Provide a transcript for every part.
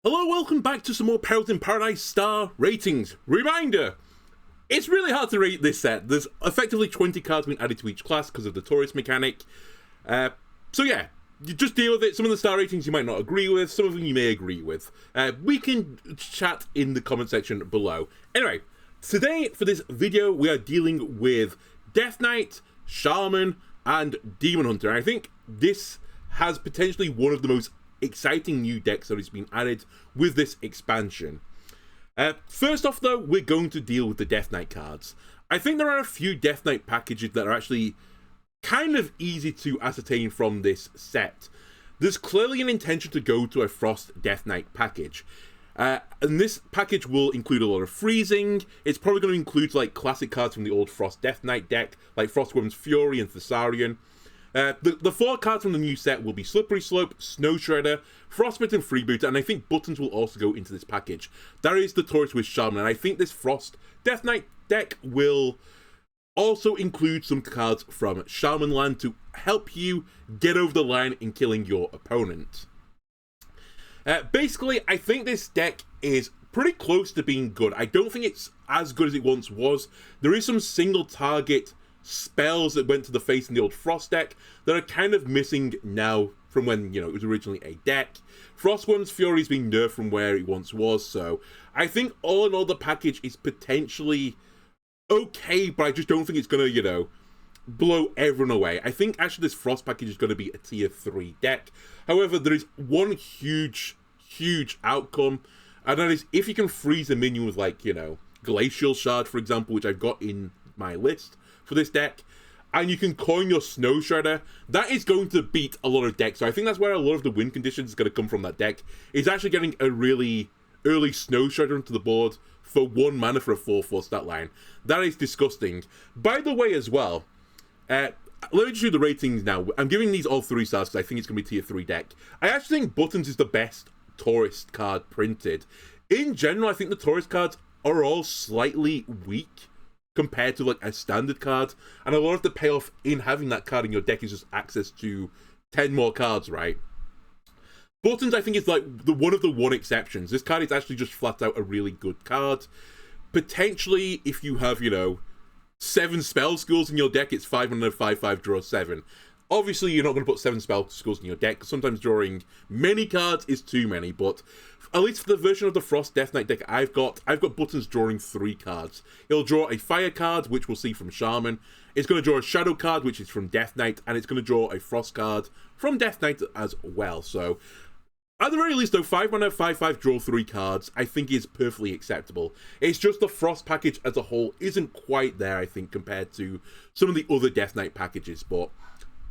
Hello, welcome back to some more Peril in Paradise star ratings. Reminder, it's really hard to rate this set. There's effectively 20 cards being added to each class because of the tourist mechanic. So yeah, you just deal with it. Some of the star ratings you might not agree with, some of them you may agree with. We can chat in the comment section below. Anyway, today for this video we are dealing with Death Knight, Shaman, and Demon Hunter. And I think this has potentially one of the most exciting new decks that has been added with this expansion. First off though, we're going to deal with the Death Knight cards. I think there are a few Death Knight packages that are actually kind of easy to ascertain from this set. There's clearly an intention to go to a Frost Death Knight package. And this package will include a lot of freezing. It's probably going to include like classic cards from the old Frost Death Knight deck, like Frostwoman's Fury and Thessarian. The four cards from the new set will be Slippery Slope, Snow Shredder, Frostbite, and Freebooter, and I think Buttons will also go into this package. That is the Taurus with Shaman, and I think this Frost Death Knight deck will also include some cards from Shaman Land to help you get over the line in killing your opponent. Basically, I think this deck is pretty close to being good. I don't think it's as good as it once was. There is some single target spells that went to the face in the old Frost deck that are kind of missing now from when, you know, it was originally a deck. Frostwoman's Fury is being nerfed from where it once was, so I think all in all the package is potentially okay, but I just don't think it's gonna, you know, blow everyone away. I think actually this Frost package is gonna be a tier 3 deck. However, there is one huge outcome, and that is if you can freeze a minion with, like, you know, Glacial Shard, for example, which I've got in my list for this deck, and you can coin your Snow Shredder, that is going to beat a lot of decks. So I think that's where a lot of the win conditions is going to come from that deck, is actually getting a really early Snow Shredder into the board for 1 mana for a 4/4 stat line. That is disgusting. By the way as well, let me just do the ratings now. I'm giving these all 3 stars because I think it's going to be tier 3 deck. I actually think Buttons is the best tourist card printed. In general, I think the tourist cards are all slightly weak compared to like a standard card, and a lot of the payoff in having that card in your deck is just access to 10 more cards, right? Buttons, I think, is like one of the one exceptions. This card is actually just flat out a really good card. Potentially, if you have, you know, 7 spell schools in your deck, it's 5 5 draw 7. Obviously, you're not going to put 7 spell schools in your deck, because sometimes drawing many cards is too many, but at least for the version of the Frost Death Knight deck I've got Buttons drawing 3 cards. It'll draw a Fire card, which we'll see from Shaman. It's going to draw a Shadow card, which is from Death Knight, and it's going to draw a Frost card from Death Knight as well. So, at the very least, though, 5 mana, 5/5 draw 3 cards, I think is perfectly acceptable. It's just the Frost package as a whole isn't quite there, I think, compared to some of the other Death Knight packages, but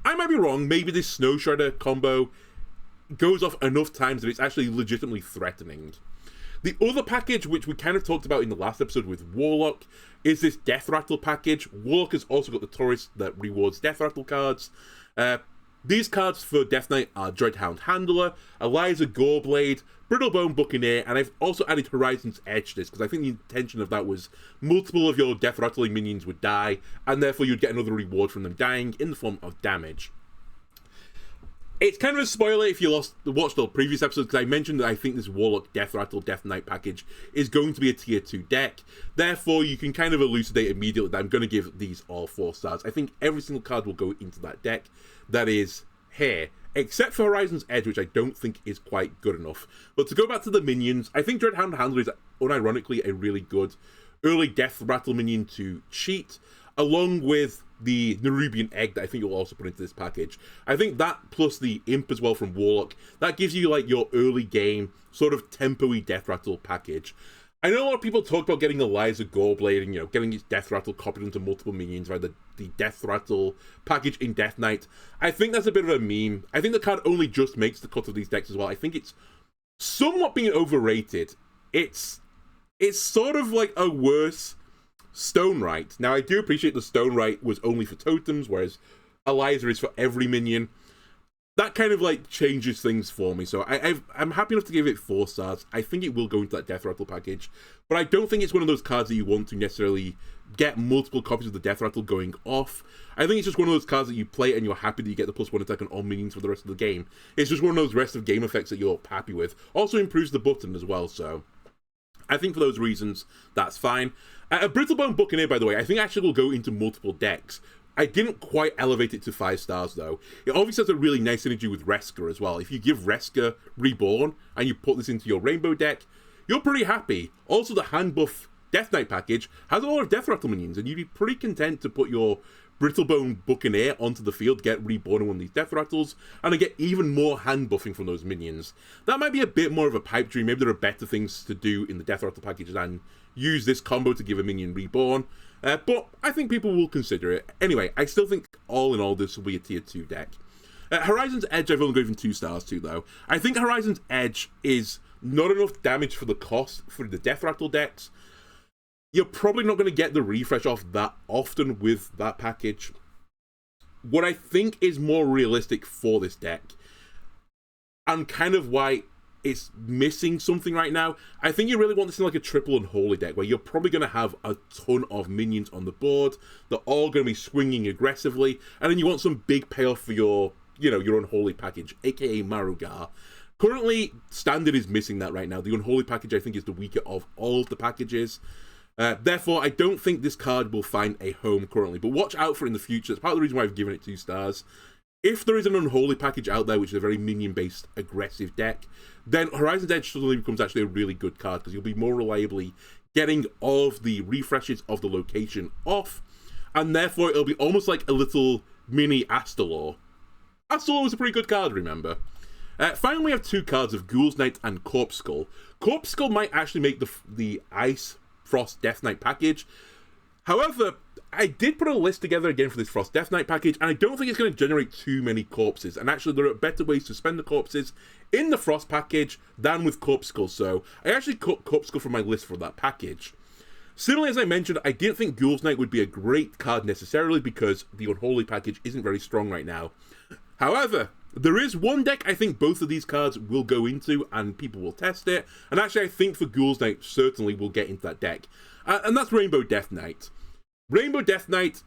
I might be wrong. Maybe this Snow Shredder combo goes off enough times that it's actually legitimately threatening. The other package, which we kind of talked about in the last episode with Warlock, is this Death Rattle package. Warlock has also got the Taurus that rewards Death Rattle cards. These cards for Death Knight are Dreadhound Handler, Eliza Goreblade, Brittlebone Buccaneer, and I've also added Horizon's Edge to this, because I think the intention of that was multiple of your Death Rattling minions would die, and therefore you'd get another reward from them dying in the form of damage. It's kind of a spoiler if you watched the previous episode, because I mentioned that I think this Warlock Death Rattle Death Knight package is going to be a tier 2 deck. Therefore, you can kind of elucidate immediately that I'm going to give these all 4 stars. I think every single card will go into that deck that is here, except for Horizon's Edge, which I don't think is quite good enough. But to go back to the minions, I think Dreadhound Handler is unironically a really good early Death Rattle minion to cheat, along with the Nerubian Egg that I think you'll also put into this package. I think that plus the Imp as well from Warlock, that gives you like your early game sort of tempo-y Death Rattle package. I know a lot of people talk about getting Eliza Goreblade and, you know, getting its Death Rattle copied into multiple minions by the Death Rattle package in Death Knight. I think that's a bit of a meme. I think the card only just makes the cut of these decks as well. I think it's somewhat being overrated. It's sort of like a worse Stone Right. Now, I do appreciate the Stone Right was only for totems, whereas Eliza is for every minion. that kind of like changes things for me. So I'm happy enough to give it 4 stars. I think it will go into that Death Rattle package, but I don't think it's one of those cards that you want to necessarily get multiple copies of the Death Rattle going off. I think it's just one of those cards that you play and you're happy that you get the +1 attack on all minions for the rest of the game. It's just one of those rest of game effects that you're happy with. Also improves the button as well, so I think for those reasons, that's fine. A Brittlebone Buccaneer, by the way, I think actually will go into multiple decks. I didn't quite elevate it to 5 stars, though. It obviously has a really nice synergy with Reska as well. If you give Reska Reborn and you put this into your Rainbow deck, you're pretty happy. Also, the hand buff Death Knight package has a lot of Death Rattle minions, and you'd be pretty content to put your Brittlebone Buccaneer onto the field, get Reborn in one of these Death Rattles, and to get even more hand buffing from those minions. That might be a bit more of a pipe dream. Maybe there are better things to do in the Death Rattle package than use this combo to give a minion Reborn. But I think people will consider it. Anyway, I still think all in all this will be a tier 2 deck. Horizon's Edge I've only given 2 stars to, though. I think Horizon's Edge is not enough damage for the cost for the Death Rattle decks. You're probably not going to get the refresh off that often with that package. What I think is more realistic for this deck, and kind of why it's missing something right now, I think you really want this in like a triple Unholy deck, where you're probably going to have a ton of minions on the board. They're all going to be swinging aggressively, and then you want some big payoff for your, your Unholy package, aka Marugar. Currently, Standard is missing that right now. The Unholy package, I think, is the weaker of all of the packages. Therefore, I don't think this card will find a home currently, but watch out for it in the future. It's part of the reason why I've given it 2 stars. If there is an Unholy package out there, which is a very minion-based aggressive deck, then Horizon's Edge suddenly becomes actually a really good card, because you'll be more reliably getting all of the refreshes of the location off, and therefore it'll be almost like a little mini Astalor. Astalor was a pretty good card, remember? Finally, we have 2 cards of Ghoul's Knight and Corpse Skull. Corpse Skull might actually make the Ice Frost Death Knight package. However, I did put a list together again for this Frost Death Knight package, and I don't think it's going to generate too many corpses. And actually, there are better ways to spend the corpses in the Frost package than with Corpse Skull. So I actually cut Corpse Skull from my list for that package. Similarly, as I mentioned, I didn't think Ghoul's Knight would be a great card necessarily, because the Unholy package isn't very strong right now. However, there is one deck I think both of these cards will go into, and people will test it. And actually, I think for Ghoul's Knight, certainly will get into that deck. And that's Rainbow Death Knight. Rainbow Death Knight,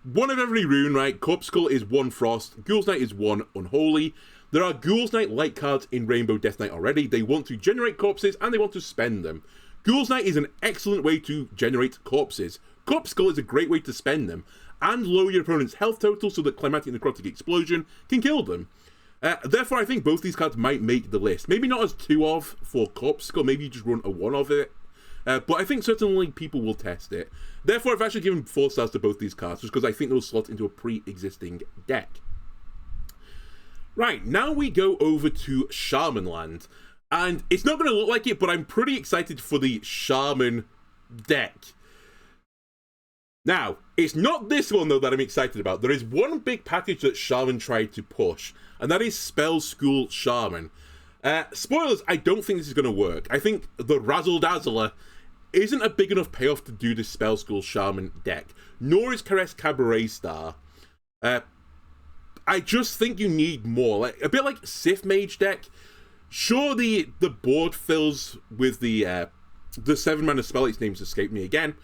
1 of every rune, right? Corpse Skull is 1 Frost, Ghoul's Knight is 1 Unholy. There are Ghoul's Knight light cards in Rainbow Death Knight already. They want to generate corpses, and they want to spend them. Ghoul's Knight is an excellent way to generate corpses. Corpse Skull is a great way to spend them, and lower your opponent's health total so that Climatic Necrotic Explosion can kill them. Therefore, I think both these cards might make the list. Maybe not as 2 of for Corpse Skull, maybe you just run a 1 of it. But I think certainly people will test it. Therefore, I've actually given 4 stars to both these cards, just because I think they'll slot into a pre-existing deck. Right, now we go over to Shaman Land. And it's not going to look like it, but I'm pretty excited for the Shaman deck. Now, it's not this one, though, that I'm excited about. There is one big package that Shaman tried to push, and that is Spell School Shaman. Spoilers, I don't think this is going to work. I think the Razzle Dazzler isn't a big enough payoff to do this Spell School Shaman deck, nor is Caress Cabaret Star. I just think you need more. Like, a bit like Sith Mage deck. Sure, the board fills with the 7-mana spell, its name's escaped me again.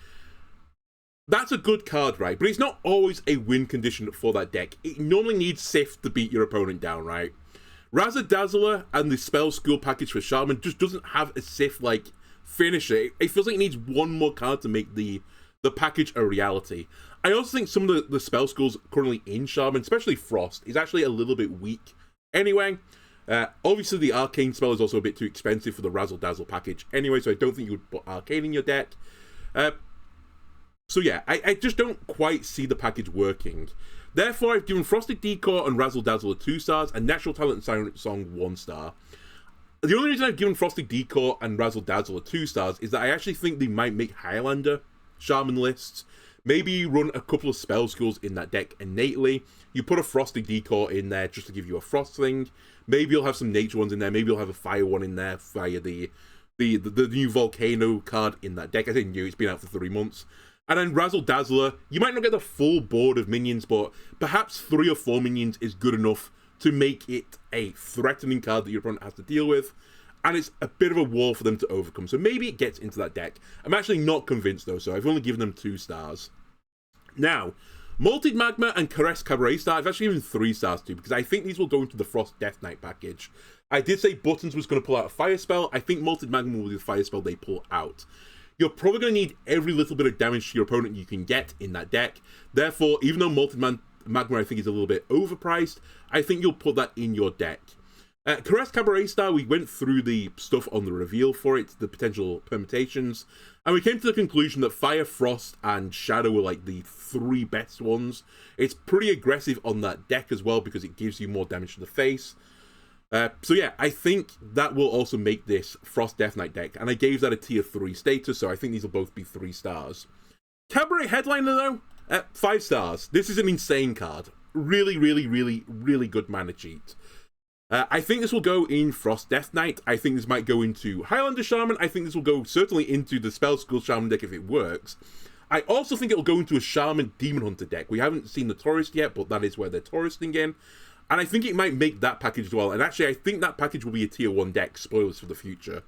That's a good card, right? But it's not always a win condition for that deck. It normally needs Sith to beat your opponent down, right? Razzle Dazzler and the Spell School package for Shaman just doesn't have a Sith-like finisher. It feels like it needs one more card to make the package a reality. I also think some of the Spell Schools currently in Shaman, especially Frost, is actually a little bit weak. Anyway, obviously the Arcane spell is also a bit too expensive for the Razzle Dazzle package anyway, so I don't think you would put Arcane in your deck. So yeah, I just don't quite see the package working. Therefore, I've given Frosted Decor and Razzle Dazzle 2 stars, and Natural Talent and Siren Song 1 star. The only reason I've given Frosted Decor and Razzle Dazzle 2 stars is that I actually think they might make Highlander Shaman lists. Maybe you run a couple of Spell Schools in that deck innately. You put a Frosted Decor in there just to give you a Frost thing. Maybe you'll have some Nature ones in there. Maybe you'll have a Fire one in there via the new Volcano card in that deck. I think new, it's been out for 3 months. And then Razzle Dazzler, you might not get the full board of minions, but perhaps 3 or 4 minions is good enough to make it a threatening card that your opponent has to deal with, and it's a bit of a wall for them to overcome. So maybe it gets into that deck. I'm actually not convinced though, so I've only given them 2 stars. Now, Malted Magma and Caress Cabaret Star, I've actually given 3 stars to, because I think these will go into the Frost Death Knight package. I did say Buttons was going to pull out a fire spell. I think Malted Magma will be the fire spell they pull out. You're probably going to need every little bit of damage to your opponent you can get in that deck. Therefore, even though Malted Magma I think is a little bit overpriced, I think you'll put that in your deck. Caress Cabaret Star, we went through the stuff on the reveal for it, the potential permutations, and we came to the conclusion that Fire, Frost, and Shadow were like the 3 best ones. It's pretty aggressive on that deck as well because it gives you more damage to the face. So yeah, I think that will also make this Frost Death Knight deck, and I gave that a tier 3 status, so I think these will both be 3 stars. Cabaret Headliner though, 5 stars. This is an insane card. Really, really, really, really good mana cheat. I think this will go in Frost Death Knight. I think this might go into Highlander Shaman. I think this will go certainly into the Spell School Shaman deck if it works. I also think it will go into a Shaman Demon Hunter deck. We haven't seen the Tourist yet, but that is where they're touristing in. And I think it might make that package as well. And actually, I think that package will be a tier 1 deck. Spoilers for the future.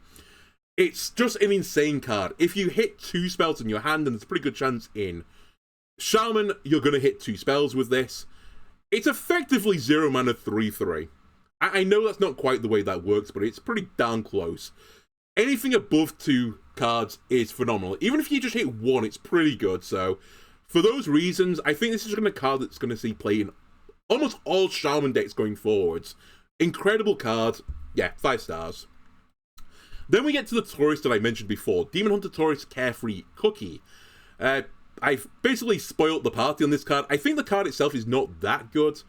It's just an insane card. If you hit 2 spells in your hand, and there's a pretty good chance in Shaman, you're going to hit 2 spells with this. It's effectively 0 mana 3/3. I know that's not quite the way that works, but it's pretty darn close. Anything above 2 cards is phenomenal. Even if you just hit 1, it's pretty good. So, for those reasons, I think this is going to be a card that's going to see play in almost all Shaman decks going forwards. Incredible card. Yeah, 5 stars. Then we get to the Tourist that I mentioned before. Demon Hunter Tourist Carefree Cookie. I've basically spoiled the party on this card. I think the card itself is not that good.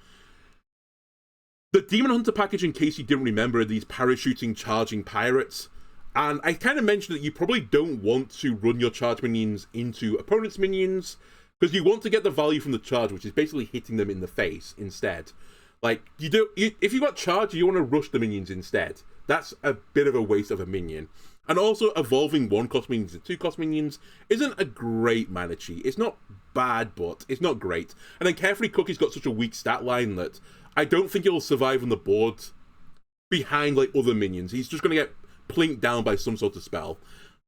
The Demon Hunter package, in case you didn't remember, are these parachuting charging pirates. And I kind of mentioned that you probably don't want to run your charge minions into opponent's minions, because you want to get the value from the charge, which is basically hitting them in the face instead. Like, if you got charge, you want to rush the minions instead. That's a bit of a waste of a minion. And also, evolving 1-cost minions to 2-cost minions isn't a great mana cheat. It's not bad, but it's not great. And then Carefree Cookie's got such a weak stat line that I don't think he'll survive on the board behind like other minions. He's just going to get plinked down by some sort of spell.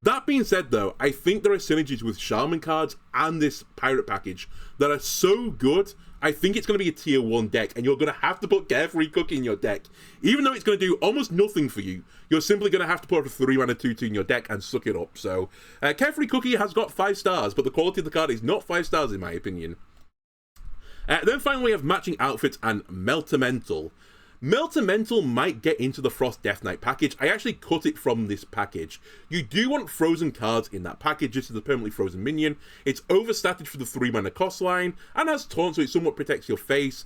That being said though, I think there are synergies with Shaman cards and this pirate package that are so good, I think it's going to be a tier 1 deck, and you're going to have to put Carefree Cookie in your deck. Even though it's going to do almost nothing for you, you're simply going to have to put a 3 mana 2/2 in your deck and suck it up. So, Carefree Cookie has got 5 stars, but the quality of the card is not 5 stars in my opinion. Then finally we have Matching Outfits and Meltamental. Meltamental might get into the Frost Death Knight package. I actually cut it from this package. You do want frozen cards in that package. This is the permanently frozen minion. It's overstatted for the 3 mana cost line and has taunt, so it somewhat protects your face.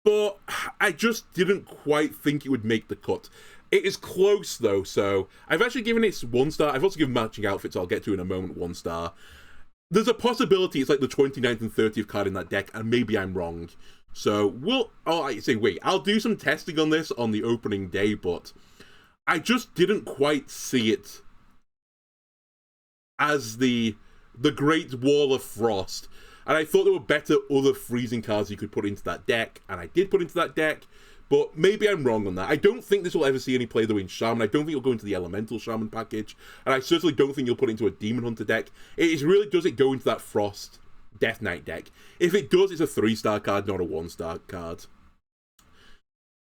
But I just didn't quite think it would make the cut. It is close though, so I've actually given it 1 star. I've also given Matching Outfits, I'll get to in a moment, 1 star. There's a possibility it's like the 29th and 30th card in that deck, and maybe I'm wrong. So, I'll do some testing on this on the opening day, but I just didn't quite see it as the Great Wall of Frost. And I thought there were better other freezing cards you could put into that deck, and I did put into that deck, but maybe I'm wrong on that. I don't think this will ever see any play though in Shaman. I don't think it'll go into the Elemental Shaman package, and I certainly don't think you'll put it into a Demon Hunter deck. Does it go into that Frost Death Knight deck? If it does, it's a 3-star card, not a 1-star card.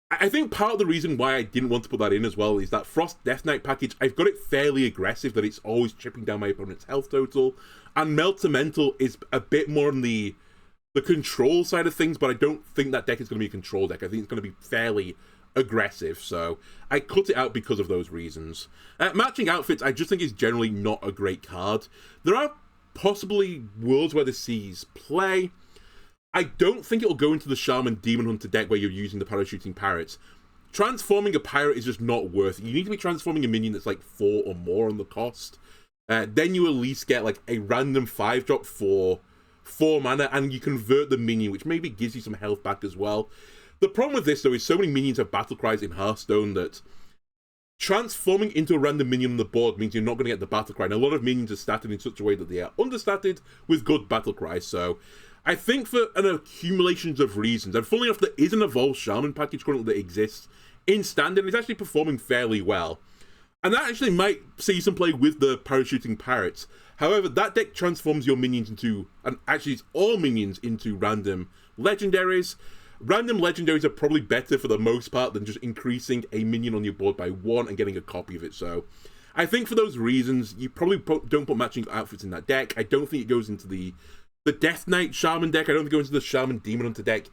I think part of the reason why I didn't want to put that in as well is that Frost Death Knight package, I've got it fairly aggressive, that it's always chipping down my opponent's health total, and Meltamental is a bit more on the control side of things, but I don't think that deck is going to be a control deck. I think it's going to be fairly aggressive, so I cut it out because of those reasons. Matching Outfits, I just think is generally not a great card. There are possibly worlds where this sees play. I don't think it'll go into the Shaman Demon Hunter deck where you're using the parachuting pirates. Transforming a pirate is just not worth it. You need to be transforming a minion that's like 4 or more on the cost. Then you at least get like a random 5-drop for 4 mana, and you convert the minion, which maybe gives you some health back as well. The problem with this though is so many minions have battle cries in Hearthstone that transforming into a random minion on the board means you're not going to get the battle cry, and a lot of minions are statted in such a way that they are understatted with good battle cries. So I think for an accumulation of reasons, and funnily enough, there is an Evolved Shaman package currently that exists in Standard, and it's actually performing fairly well. And that actually might see some play with the Parachuting Pirates. However, that deck transforms your minions into, and actually it's all minions into random legendaries. Random legendaries are probably better for the most part than just increasing a minion on your board by 1 and getting a copy of it. So I think for those reasons, you probably don't put matching outfits in that deck. I don't think it goes into the Death Knight Shaman deck. I don't think it goes into the Shaman Demon Hunter deck.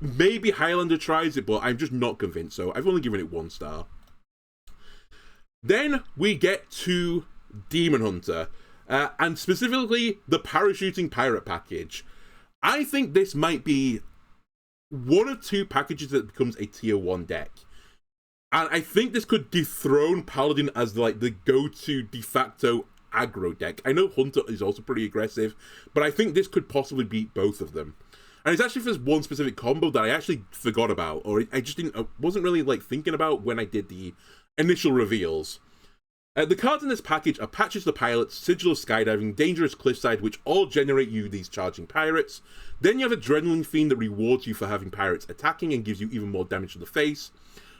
Maybe Highlander tries it, but I'm just not convinced. So I've only given it 1 star. Then we get to Demon Hunter, and specifically the Parachuting Pirate package. I think this might be one of 2 packages that becomes a tier 1 deck. And I think this could dethrone Paladin as like the go-to de facto aggro deck. I know Hunter is also pretty aggressive, but I think this could possibly beat both of them. And it's actually for this one specific combo that I actually forgot about, or I just wasn't really like thinking about when I did the initial reveals. The cards in this package are Patches the Pilots, Sigil of Skydiving, Dangerous Cliffside, which all generate you these charging pirates. Then you have Adrenaline Fiend that rewards you for having pirates attacking and gives you even more damage to the face.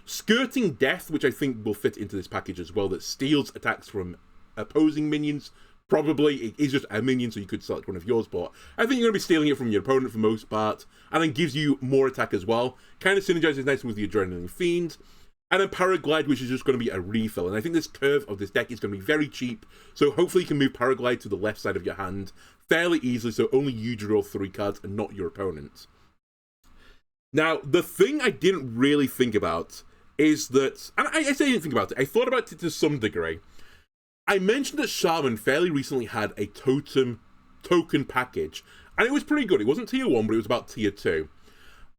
Skirting Death, which I think will fit into this package as well, that steals attacks from opposing minions. Probably it is just a minion, so you could select one of yours, but I think you're going to be stealing it from your opponent for the most part, and then gives you more attack as well. Kind of synergizes nicely with the Adrenaline Fiend. And then Paraglide, which is just going to be a refill. And I think this curve of this deck is going to be very cheap, so hopefully you can move Paraglide to the left side of your hand fairly easily, so only you draw 3 cards and not your opponent. Now, the thing I didn't really think about is that, and I say I didn't think about it, I thought about it to some degree. I mentioned that Shaman fairly recently had a totem token package, and it was pretty good. It wasn't tier 1, but it was about tier 2.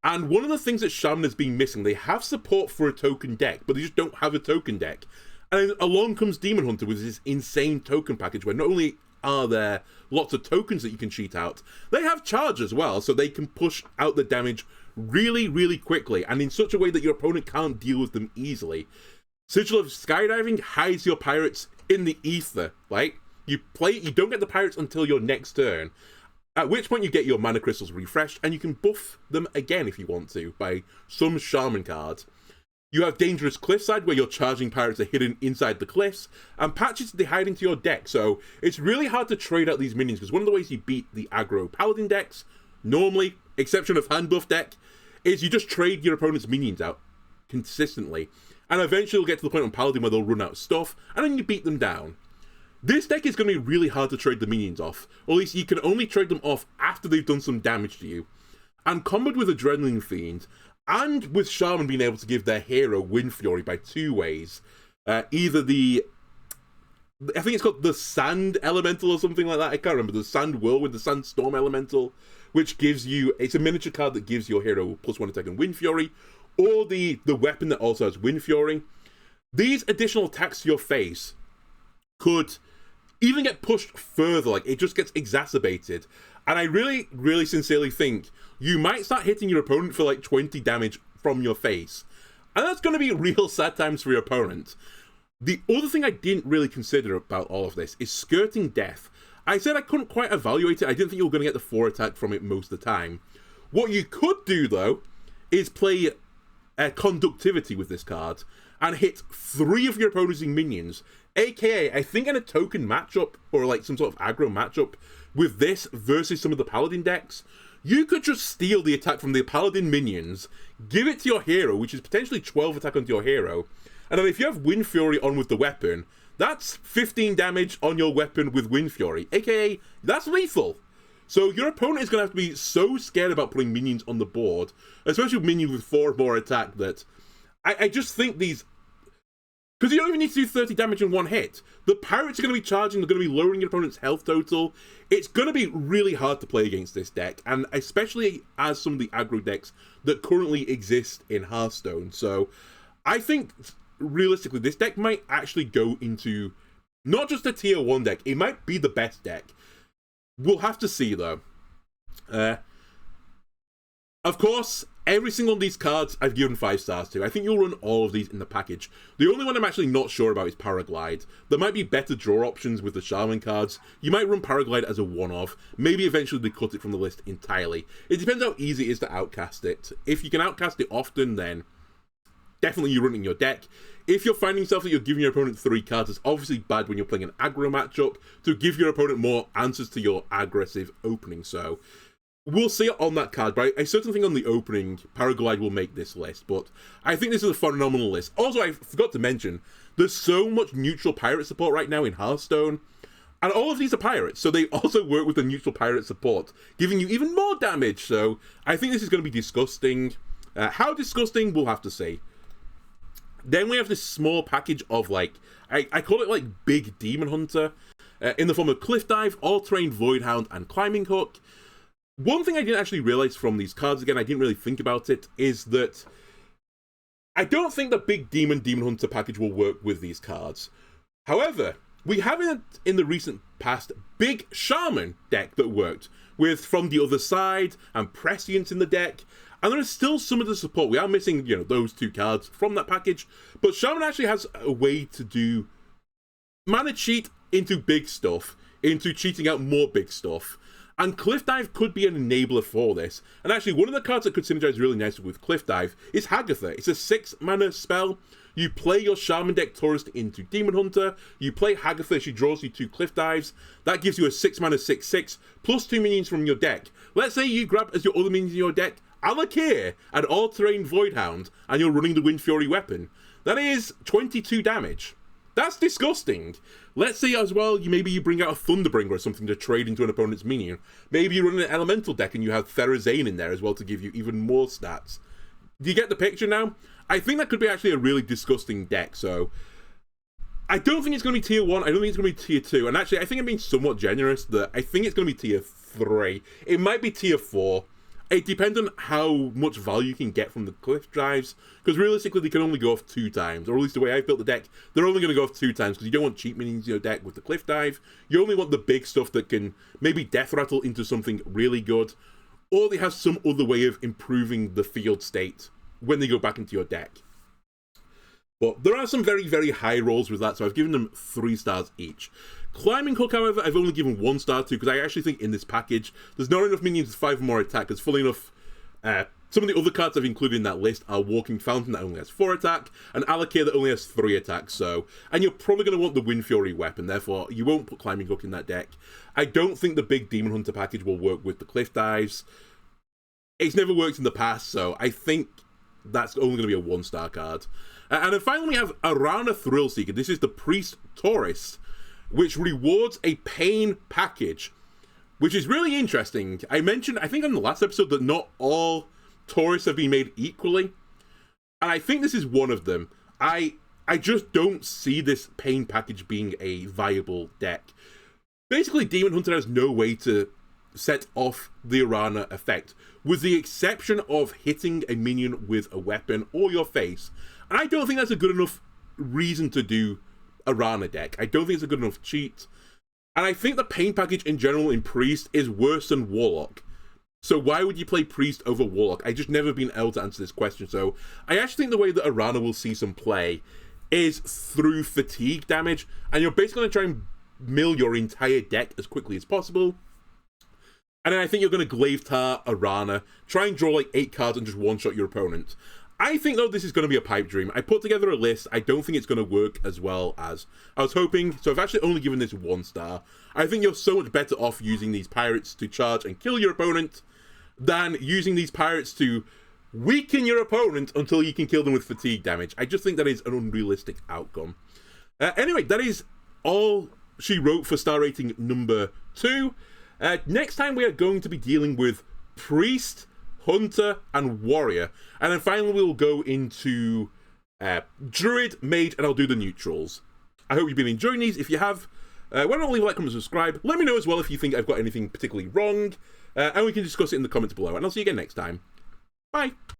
And one of the things that Shaman has been missing, they have support for a token deck, but they just don't have a token deck. And then along comes Demon Hunter with this insane token package where not only are there lots of tokens that you can cheat out, they have charge as well, so they can push out the damage really, really quickly, and in such a way that your opponent can't deal with them easily. Sigil of Skydiving hides your pirates in the ether, right? You don't get the pirates until your next turn, at which point you get your mana crystals refreshed, and you can buff them again if you want to, by some Shaman card. You have Dangerous Cliffside, where your charging pirates are hidden inside the cliffs, and Patches they hide into your deck, so it's really hard to trade out these minions, because one of the ways you beat the aggro Paladin decks, normally, exception of hand buff deck, is you just trade your opponent's minions out consistently, and eventually you'll get to the point on Paladin where they'll run out of stuff, and then you beat them down. This deck is going to be really hard to trade the minions off, or at least you can only trade them off after they've done some damage to you. And comboed with Adrenaline Fiend, and with Shaman being able to give their hero Wind Fury by 2 ways, either I think it's called the Sand Elemental or something like that, I can't remember, the Sand Whirlwind, the Sandstorm Elemental, which gives you, it's a miniature card that gives your hero +1 attack and Wind Fury, or the weapon that also has Wind Fury. These additional attacks to your face could even get pushed further, like it just gets exacerbated. And I really, really sincerely think you might start hitting your opponent for like 20 damage from your face. And that's going to be real sad times for your opponent. The other thing I didn't really consider about all of this is Skirting Death. I said I couldn't quite evaluate it. I didn't think you were going to get the 4 attack from it most of the time. What you could do, though, is play Conductivity with this card and hit 3 of your opposing minions, aka I think in a token matchup or like some sort of aggro matchup with this versus some of the Paladin decks, you could just steal the attack from the Paladin minions, give it to your hero, which is potentially 12 attack onto your hero, and then if you have Wind Fury on with the weapon, that's 15 damage on your weapon with Wind Fury, aka that's lethal. So your opponent is going to have to be so scared about putting minions on the board, especially with minions with 4 more attack, that I just think these... Because you don't even need to do 30 damage in one hit. The pirates are going to be charging, they're going to be lowering your opponent's health total. It's going to be really hard to play against this deck, and especially as some of the aggro decks that currently exist in Hearthstone. So I think, realistically, this deck might actually go into not just a tier 1 deck, it might be the best deck. We'll have to see, though. Of course, Every single one of these cards I've given 5 stars to. I think you'll run all of these in the package. The only one I'm actually not sure about is Paraglide. There might be better draw options with the Shaman cards. You might run Paraglide as a one-off. Maybe eventually they cut it from the list entirely. It depends how easy it is to outcast it. If you can outcast it often, then definitely you run it in your deck. If you're finding yourself that you're giving your opponent 3 cards, it's obviously bad when you're playing an aggro matchup to give your opponent more answers to your aggressive opening. So we'll see it on that card, but I certainly think on the opening, Paraglide will make this list, but I think this is a phenomenal list. Also, I forgot to mention, there's so much neutral pirate support right now in Hearthstone, and all of these are pirates, so they also work with the neutral pirate support, giving you even more damage, so I think this is going to be disgusting. How disgusting, we'll have to see. Then we have this small package of, like, I call it, like, Big Demon Hunter, in the form of Cliff Dive, All-Terrain Voidhound, and Climbing Hook. One thing I didn't actually realize from these cards, again, I didn't really think about it, is that I don't think the Big Demon Hunter package will work with these cards. However, we have in the recent past Big Shaman deck that worked, with From the Other Side and Prescience in the deck, and there is still some of the support. We are missing, you know, those 2 cards from that package, but Shaman actually has a way to do mana cheat into big stuff, into cheating out more big stuff. And Cliff Dive could be an enabler for this. And actually, one of the cards that could synergize really nicely with Cliff Dive is Hagatha. It's a 6 mana spell. You play your Shaman deck tourist into Demon Hunter. You play Hagatha, she draws you 2 Cliff Dives. That gives you a 6 mana 6/6 plus 2 minions from your deck. Let's say you grab as your other minions in your deck Alakir and All-Terrain Voidhound, and you're running the Wind Fury weapon. That is 22 damage. That's disgusting. Let's say as well, maybe you bring out a Thunderbringer or something to trade into an opponent's minion. Maybe you run an Elemental deck and you have Therazane in there as well to give you even more stats. Do you get the picture now? I think that could be actually a really disgusting deck, so I don't think it's going to be tier 1, I don't think it's going to be tier 2, and actually I think I'm being somewhat generous that I think it's going to be tier 3. It might be tier 4. It depends on how much value you can get from the Cliff Dives, because realistically they can only go off 2 times, or at least the way I built the deck, they're only going to go off 2 times, because you don't want cheap minions in your deck with the Cliff Dive. You only want the big stuff that can maybe death rattle into something really good, or they have some other way of improving the field state when they go back into your deck. But there are some very, very high rolls with that, so I've given them 3 stars each. Climbing Hook, however, I've only given 1 star to, because I actually think in this package, there's not enough minions with 5 or more attack, because fully enough, some of the other cards I've included in that list are Walking Fountain that only has 4 attack, and Alakir that only has 3 attack, so, and you're probably going to want the Wind Fury weapon, therefore you won't put Climbing Hook in that deck. I don't think the Big Demon Hunter package will work with the Cliff Dives. It's never worked in the past, so I think that's only going to be a 1-star card. And then finally we have Arana Thrillseeker. This is the Priest Taurus, which rewards a pain package, which is really interesting. I mentioned, I think on the last episode, that not all Taurus have been made equally, and I think this is one of them. I just don't see this pain package being a viable deck. Basically, Demon Hunter has no way to set off the Arana effect, with the exception of hitting a minion with a weapon or your face. And I don't think that's a good enough reason to do Arana deck. I don't think it's a good enough cheat. And I think the pain package in general in Priest is worse than Warlock. So why would you play Priest over Warlock? I just never been able to answer this question. So I actually think the way that Arana will see some play is through fatigue damage. And you're basically going to try and mill your entire deck as quickly as possible. And then I think you're going to Glaive Tar Arana, try and draw like 8 cards and just one-shot your opponent. I think, though, this is going to be a pipe dream. I put together a list. I don't think it's going to work as well as I was hoping. So I've actually only given this 1 star. I think you're so much better off using these pirates to charge and kill your opponent than using these pirates to weaken your opponent until you can kill them with fatigue damage. I just think that is an unrealistic outcome. Anyway, that is all she wrote for star rating number 2. Next time we are going to be dealing with Priest, Hunter, and Warrior. And then finally we'll go into Druid, Mage, and I'll do the neutrals. I hope you've been enjoying these. If you have, why don't leave a like, comment, and subscribe. Let me know as well if you think I've got anything particularly wrong. And we can discuss it in the comments below. And I'll see you again next time. Bye.